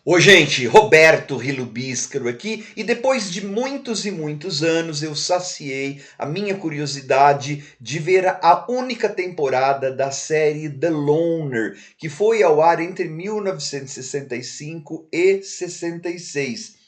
Oi, gente, Roberto Rilubíscaro aqui, e depois de muitos e muitos anos eu saciei a minha curiosidade de ver a única temporada da série The Loner, que foi ao ar entre 1965 e 66.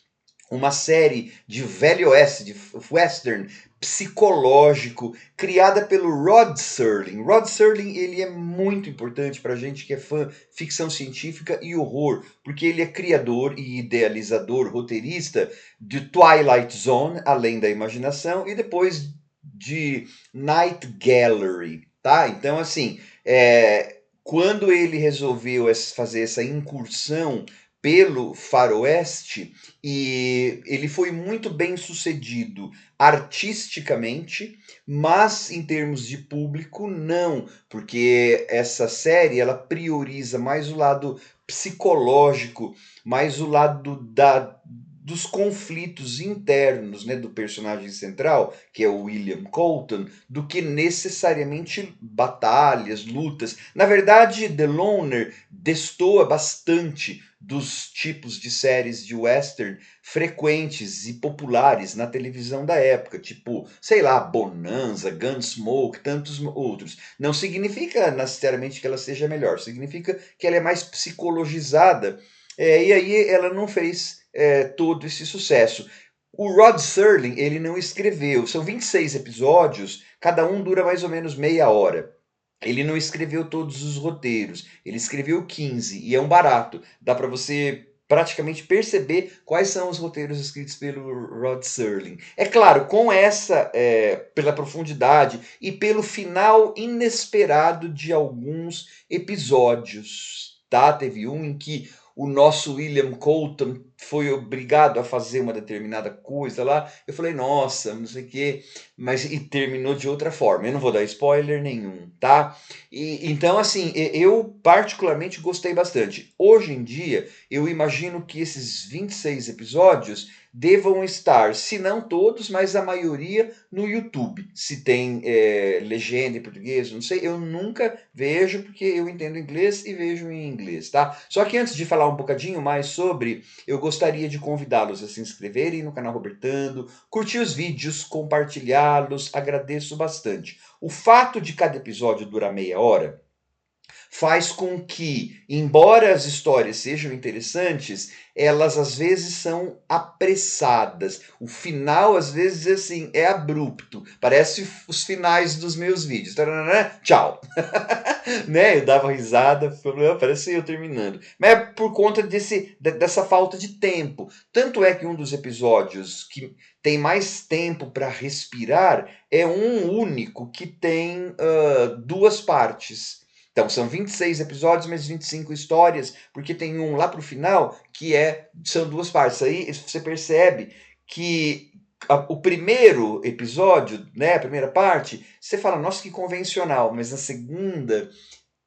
Uma série de velho oeste, de western psicológico, criada pelo Rod Serling. Rod Serling, ele é muito importante para gente que é fã ficção científica e horror, porque ele é criador e idealizador, roteirista de Twilight Zone, Além da Imaginação, e depois de Night Gallery, tá? Então, assim, quando ele resolveu fazer essa incursão pelo faroeste, e ele foi muito bem sucedido artisticamente, mas em termos de público não, porque essa série ela prioriza mais o lado psicológico, mais o lado dos conflitos internos, né, do personagem central, que é o William Colton, do que necessariamente batalhas, lutas. Na verdade, The Loner destoa bastante dos tipos de séries de western frequentes e populares na televisão da época, tipo, sei lá, Bonanza, Gunsmoke, tantos outros. Não significa necessariamente que ela seja melhor, significa que ela é mais psicologizada, e aí ela não fez todo esse sucesso. O Rod Serling, ele não escreveu, são 26 episódios, cada um dura mais ou menos meia hora. Ele não escreveu todos os roteiros, ele escreveu 15 e é um barato. Dá para você praticamente perceber quais são os roteiros escritos pelo Rod Serling. É claro, com essa, pela profundidade e pelo final inesperado de alguns episódios, tá? Teve um em que o nosso William Colton foi obrigado a fazer uma determinada coisa lá. Eu falei, nossa, não sei o quê, mas e terminou de outra forma. Eu não vou dar spoiler nenhum, tá? Então, assim, eu particularmente gostei bastante. Hoje em dia, eu imagino que esses 26 episódios devam estar, se não todos, mas a maioria no YouTube. Se tem legenda em português, não sei, eu nunca vejo, porque eu entendo inglês e vejo em inglês, tá? Só que antes de falar um bocadinho mais sobre, eu gostaria de convidá-los a se inscreverem no canal Robertando, curtir os vídeos, compartilhá-los, agradeço bastante. O fato de cada episódio durar meia hora faz com que, embora as histórias sejam interessantes, elas às vezes são apressadas. O final, às vezes, assim, é abrupto. Parece os finais dos meus vídeos. Taranã, tchau. Né? Eu dava risada, parece eu terminando. Mas é por conta dessa falta de tempo. Tanto é que um dos episódios que tem mais tempo para respirar é um único que tem duas partes. Então, são 26 episódios, mas 25 histórias, porque tem um lá pro final que são duas partes. Aí você percebe que o primeiro episódio, né, a primeira parte, você fala, nossa, que convencional, mas na segunda,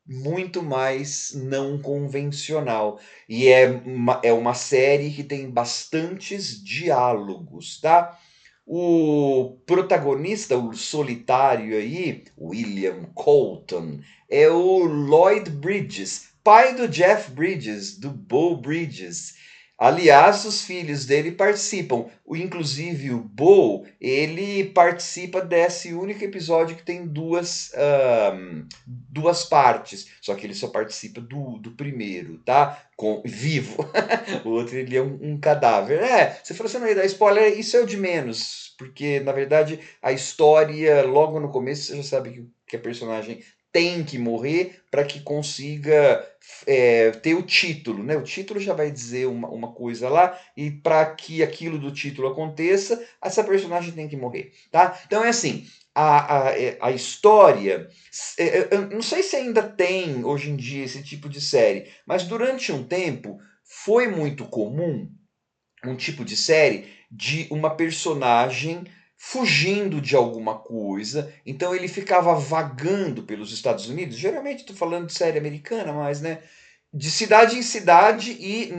muito mais não convencional. E é uma série que tem bastantes diálogos, tá? O protagonista, o solitário aí, William Colton, é o Lloyd Bridges, pai do Jeff Bridges, do Beau Bridges. Aliás, os filhos dele participam. Inclusive o Beau, ele participa desse único episódio que tem duas partes. Só que ele só participa do primeiro, tá? Vivo. O outro ele é um cadáver. Você falou que você não ia dar spoiler, isso é o de menos. Porque, na verdade, a história, logo no começo, você já sabe que a personagem tem que morrer para que consiga ter o título, né? O título já vai dizer uma coisa lá, e para que aquilo do título aconteça, essa personagem tem que morrer, tá? Então é assim, a história, eu não sei se ainda tem hoje em dia esse tipo de série, mas durante um tempo foi muito comum um tipo de série de uma personagem fugindo de alguma coisa, então ele ficava vagando pelos Estados Unidos, geralmente estou falando de série americana, mas né, de cidade em cidade e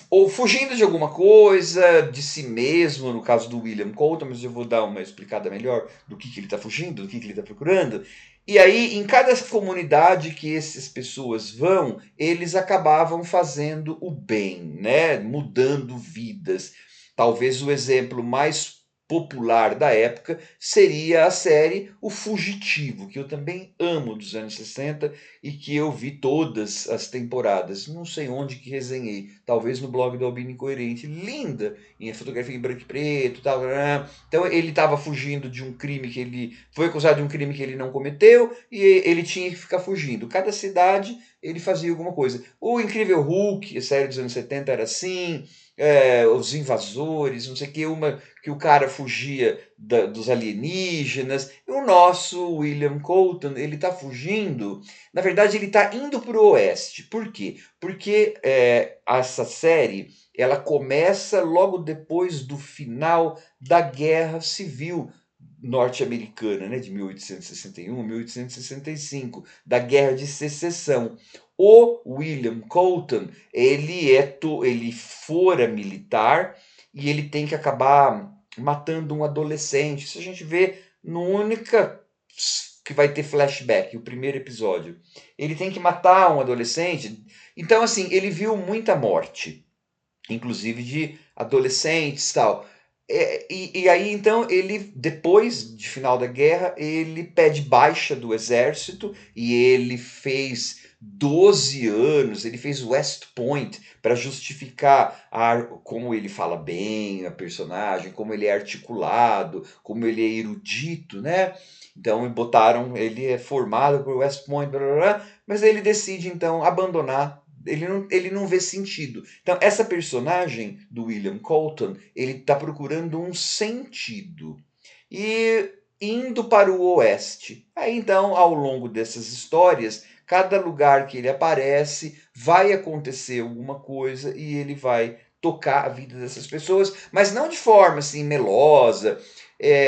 ou fugindo de alguma coisa, de si mesmo, no caso do William Colton, mas eu vou dar uma explicada melhor do que ele está fugindo, do que ele está procurando. E aí, em cada comunidade que essas pessoas vão, eles acabavam fazendo o bem, né? Mudando vidas. Talvez o exemplo mais popular da época seria a série O Fugitivo, que eu também amo, dos anos 60 e que eu vi todas as temporadas. Não sei onde que resenhei, talvez no blog do Albino Incoerente. Linda, em fotografia em branco e preto, tal. Então ele estava fugindo de um crime que ele foi acusado de um crime que ele não cometeu e ele tinha que ficar fugindo. Cada cidade ele fazia alguma coisa. O Incrível Hulk, a série dos anos 70 era assim. Os Invasores, não sei o que, uma que o cara fugia dos alienígenas. E o nosso William Colton, ele está fugindo. Na verdade, ele está indo para o oeste. Por quê? Porque essa série ela começa logo depois do final da Guerra Civil norte-americana, né, de 1861 a 1865, da Guerra de Secessão. O William Colton, ele fora militar e ele tem que acabar matando um adolescente. Isso a gente vê no única que vai ter flashback, o primeiro episódio. Ele tem que matar um adolescente. Então, assim, ele viu muita morte, inclusive de adolescentes e tal. E aí, então, ele, depois de final da guerra, ele pede baixa do exército e ele fez 12 anos, ele fez West Point para justificar como ele fala bem a personagem, como ele é articulado, como ele é erudito, né? Então, botaram, ele é formado por West Point, blá, blá, blá, mas ele decide, então, abandonar. Ele não vê sentido. Então, essa personagem do William Colton, ele está procurando um sentido. E indo para o oeste. Aí, então, ao longo dessas histórias, cada lugar que ele aparece, vai acontecer alguma coisa e ele vai tocar a vida dessas pessoas, mas não de forma assim melosa.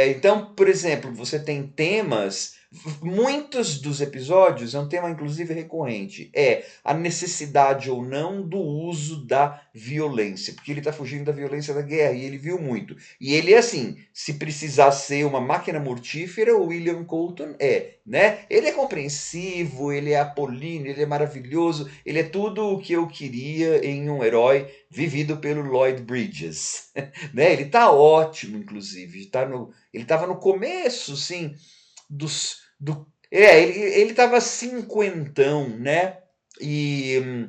Então, por exemplo, você tem temas. Muitos dos episódios é um tema, inclusive, recorrente. É a necessidade ou não do uso da violência, porque ele está fugindo da violência da guerra e ele viu muito. E ele é assim, se precisar ser uma máquina mortífera, o William Colton né? Ele é compreensivo, ele é apolíneo, ele é maravilhoso, ele é tudo o que eu queria em um herói vivido pelo Lloyd Bridges, né? Ele tá ótimo, inclusive, ele estava no começo, sim, ele estava cinquentão, né? E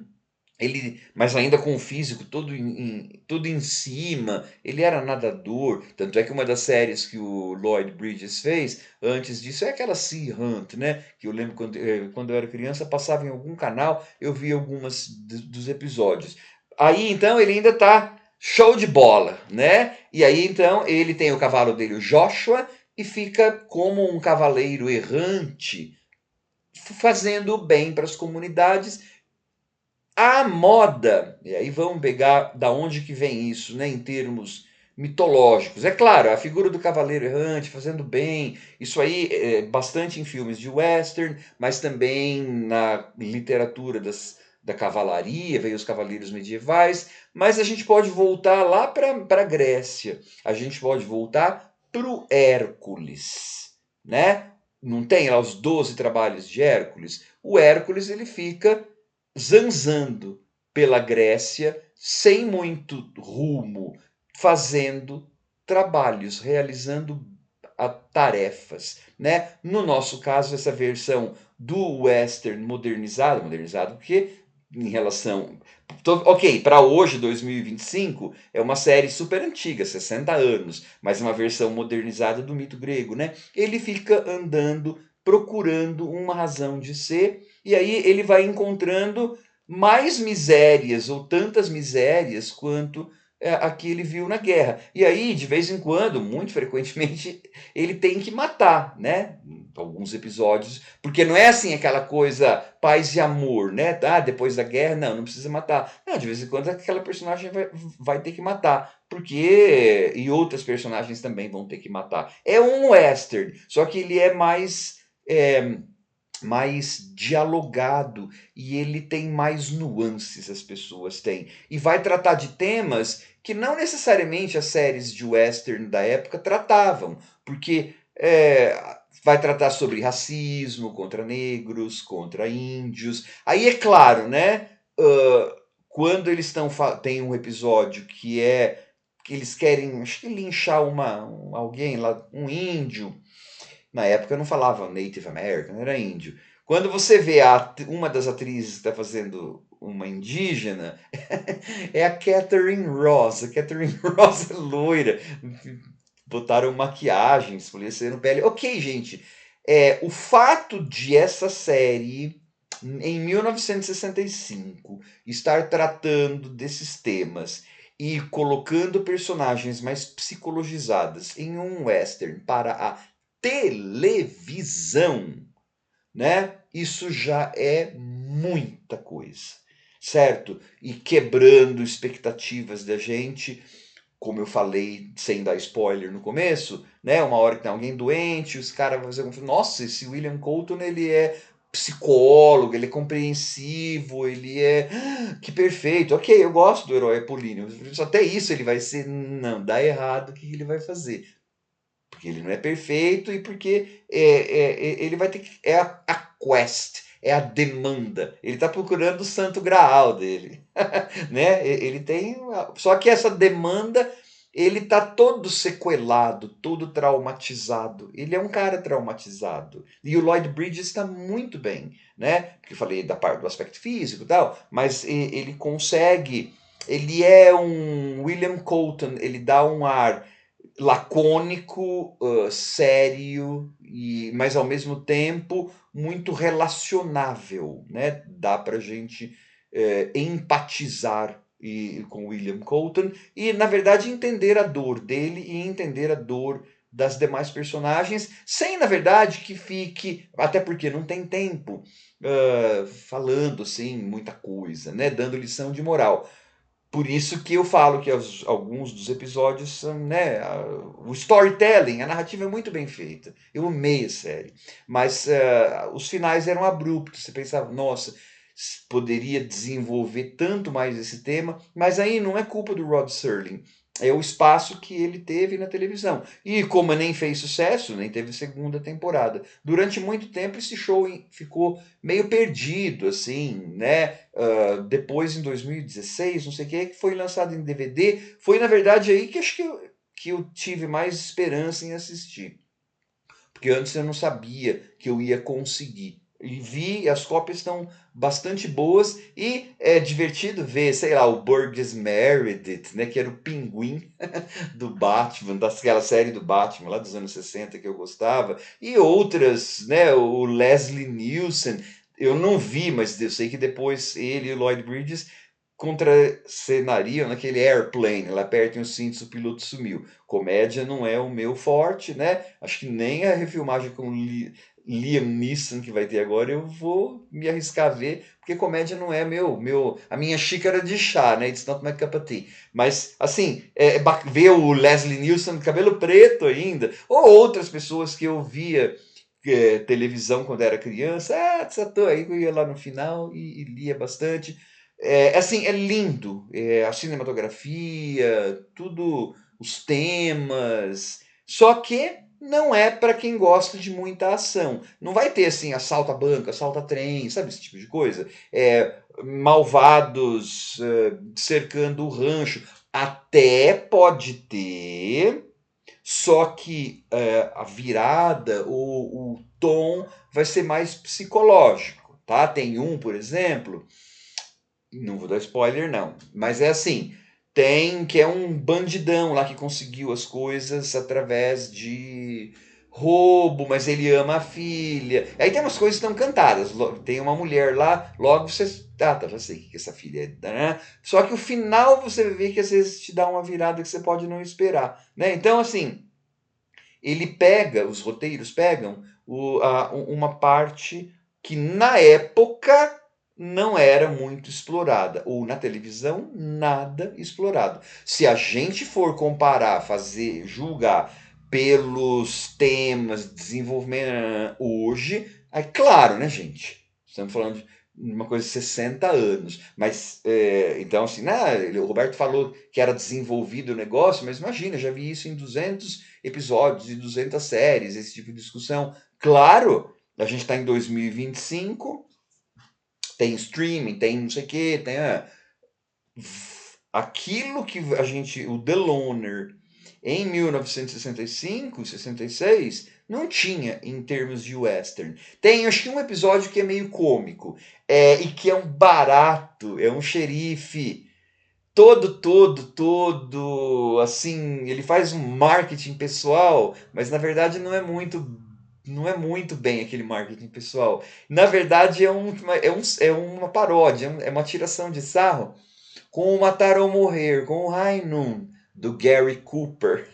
mas ainda com o físico tudo em cima, ele era nadador, tanto é que uma das séries que o Lloyd Bridges fez, antes disso, é aquela Sea Hunt, né, que eu lembro quando eu era criança, passava em algum canal, eu vi algumas dos episódios. Aí, então, ele ainda tá show de bola, né, e aí, então, ele tem o cavalo dele, o Joshua, e fica como um cavaleiro errante, fazendo bem para as comunidades. A moda, e aí vamos pegar da onde que vem isso, né, em termos mitológicos. É claro, a figura do cavaleiro errante fazendo bem, isso aí é bastante em filmes de western, mas também na literatura da cavalaria, veio os cavaleiros medievais, mas a gente pode voltar lá para a Grécia, a gente pode voltar para o Hércules, né? Não tem lá os 12 trabalhos de Hércules? O Hércules ele fica zanzando pela Grécia, sem muito rumo, fazendo trabalhos, realizando tarefas, né? No nosso caso, essa versão do western modernizado porque em relação ok, para hoje, 2025, é uma série super antiga, 60 anos, mas é uma versão modernizada do mito grego, né? Ele fica andando, procurando uma razão de ser, e aí ele vai encontrando mais misérias, ou tantas misérias, quanto a que ele viu na guerra. E aí, de vez em quando, muito frequentemente, ele tem que matar, né? Alguns episódios, porque não é assim aquela coisa paz e amor, né? Ah, depois da guerra, não precisa matar. Não, de vez em quando aquela personagem vai ter que matar, porque e outras personagens também vão ter que matar. É um western, só que ele é mais dialogado e ele tem mais nuances, as pessoas têm. E vai tratar de temas que não necessariamente as séries de western da época tratavam, porque vai tratar sobre racismo contra negros, contra índios. Aí é claro, né? Quando eles tem um episódio que eles querem, acho que linchar alguém lá, um índio. Na época não falava Native American, era índio. Quando você vê uma das atrizes que está fazendo uma indígena, é a Catherine Ross. A Catherine Ross é loira. Botaram maquiagem, esfolheceram pele. Ok, gente. O fato de essa série, em 1965, estar tratando desses temas e colocando personagens mais psicologizadas em um western para a televisão, né? Isso já é muita coisa, certo? E quebrando expectativas da gente, como eu falei, sem dar spoiler no começo, né? Uma hora que tem alguém doente, os caras vão dizer, nossa, esse William Colton, ele é psicólogo, ele é compreensivo, ele é... Que perfeito, ok, eu gosto do herói apolíneo, até isso ele vai ser... Não, dá errado, o que ele vai fazer? Porque ele não é perfeito e porque ele vai ter que... É a quest, é a demanda. Ele está procurando o santo graal dele. Né? Ele tem... Só que essa demanda, ele está todo sequelado, todo traumatizado. Ele é um cara traumatizado. E o Lloyd Bridges está muito bem. Né? Porque eu falei da parte do aspecto físico e tal, mas ele consegue... Ele é um William Colton, ele dá um ar lacônico, sério, mas ao mesmo tempo muito relacionável, né? Dá para gente empatizar com William Colton e, na verdade, entender a dor dele e entender a dor das demais personagens, sem, na verdade, que fique, até porque não tem tempo, falando assim muita coisa, né? Dando lição de moral. Por isso que eu falo que alguns dos episódios são, né, o storytelling, a narrativa é muito bem feita. Eu amei a série. Mas os finais eram abruptos. Você pensava, nossa, poderia desenvolver tanto mais esse tema, mas aí não é culpa do Rod Serling. É o espaço que ele teve na televisão. E como nem fez sucesso, nem teve segunda temporada. Durante muito tempo esse show ficou meio perdido, assim, né? Depois, em 2016, não sei o que foi lançado em DVD. Foi, na verdade, aí que acho que eu tive mais esperança em assistir. Porque antes eu não sabia que eu ia conseguir. E vi, as cópias estão bastante boas e é divertido ver, sei lá, o Burgess Meredith, né, que era o pinguim do Batman, daquela série do Batman lá dos anos 60 que eu gostava, e outras, né, o Leslie Nielsen, eu não vi, mas eu sei que depois ele e o Lloyd Bridges contracenariam naquele Airplane, lá apertem os cintos, o piloto sumiu. Comédia não é o meu forte, né? Acho que nem a refilmagem com Liam Neeson que vai ter agora eu vou me arriscar a ver, porque comédia não é a minha xícara de chá, né? It's not my cup of tea. Mas, assim, ver o Leslie Nielsen de cabelo preto ainda, ou outras pessoas que eu via televisão quando era criança, aí eu ia lá no final e lia bastante. Assim, é lindo, a cinematografia, tudo, os temas, só que não é para quem gosta de muita ação. Não vai ter assim, assalto a banco, assalto a trem, sabe esse tipo de coisa? Malvados cercando o rancho. Até pode ter, só que a virada, o tom vai ser mais psicológico, tá? Tem um, por exemplo, não vou dar spoiler, não. Mas é assim: tem que é um bandidão lá que conseguiu as coisas através de roubo, mas ele ama a filha. Aí tem umas coisas que estão cantadas. Tem uma mulher lá, logo você. Tá, já sei que essa filha é. Né? Só que o final você vê que às vezes te dá uma virada que você pode não esperar. Né? Então, assim, ele pega, os roteiros pegam uma parte que na época não era muito explorada, ou na televisão nada explorado. Se a gente for comparar, fazer, julgar pelos temas, desenvolvimento hoje, é claro, né, gente? Estamos falando de uma coisa de 60 anos, mas então assim, o Roberto falou que era desenvolvido o negócio, mas imagina, já vi isso em 200 episódios e 200 séries, esse tipo de discussão. Claro, a gente está em 2025, tem streaming, tem não sei o que, tem aquilo que a gente, o The Loner, em 1965, 66, não tinha em termos de western. Tem, acho que um episódio que é meio cômico, e que é um barato, é um xerife todo, assim, ele faz um marketing pessoal, mas na verdade não é muito bem aquele marketing pessoal. Na verdade é uma paródia, é uma tiração de sarro com o Matar ou Morrer, com o High Noon, do Gary Cooper,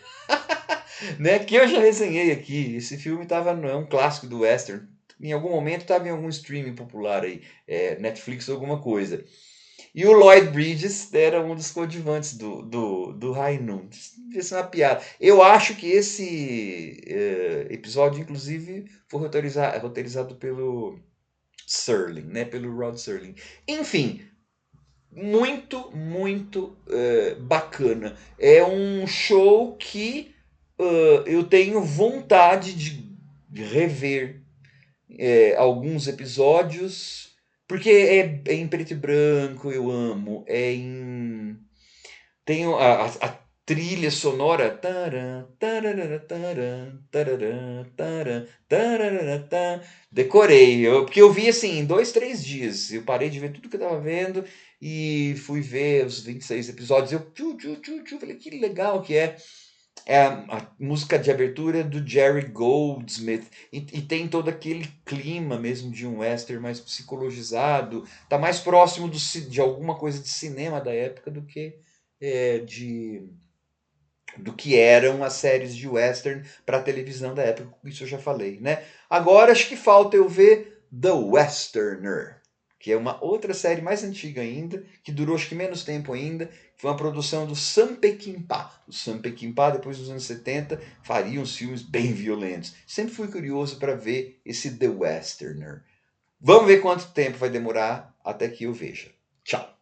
né? Que eu já resenhei aqui. Esse filme é um clássico do western. Em algum momento estava em algum streaming popular aí, Netflix ou alguma coisa. E o Lloyd Bridges era um dos coadjuvantes do High Noon. Isso devia ser uma piada. Eu acho que esse episódio, inclusive, foi roteirizado pelo Serling, né? Pelo Rod Serling. Enfim, muito, muito bacana. É um show que eu tenho vontade de rever alguns episódios, porque é em preto e branco, eu amo. Tem a trilha sonora. Decorei, porque eu vi assim em 2, 3 dias. Eu parei de ver tudo que eu tava vendo e fui ver os 26 episódios. Eu falei que legal que é. É a música de abertura do Jerry Goldsmith e tem todo aquele clima mesmo de um western mais psicologizado. Tá mais próximo de alguma coisa de cinema da época do que eram as séries de western para televisão da época. Isso eu já falei, né? Agora acho que falta eu ver The Westerner, que é uma outra série mais antiga ainda, que durou acho que menos tempo ainda. Foi uma produção do Sam Peckinpah. O Sam Peckinpah, depois dos anos 70, faria uns filmes bem violentos. Sempre fui curioso para ver esse The Westerner. Vamos ver quanto tempo vai demorar até que eu veja. Tchau!